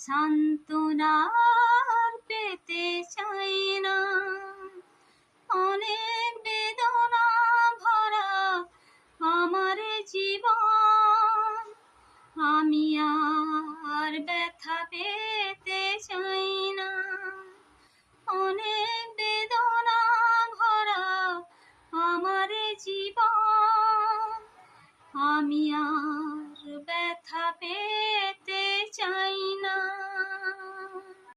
সান্ত্বনা আর পেতে চাই না। অনেক বেদনা ভরা আমার জীবন, আমি আর ব্যথা পেতে চাই না। অনেক বেদনা ভরা আমার জীবন, আমি আর ব্যথা পেতে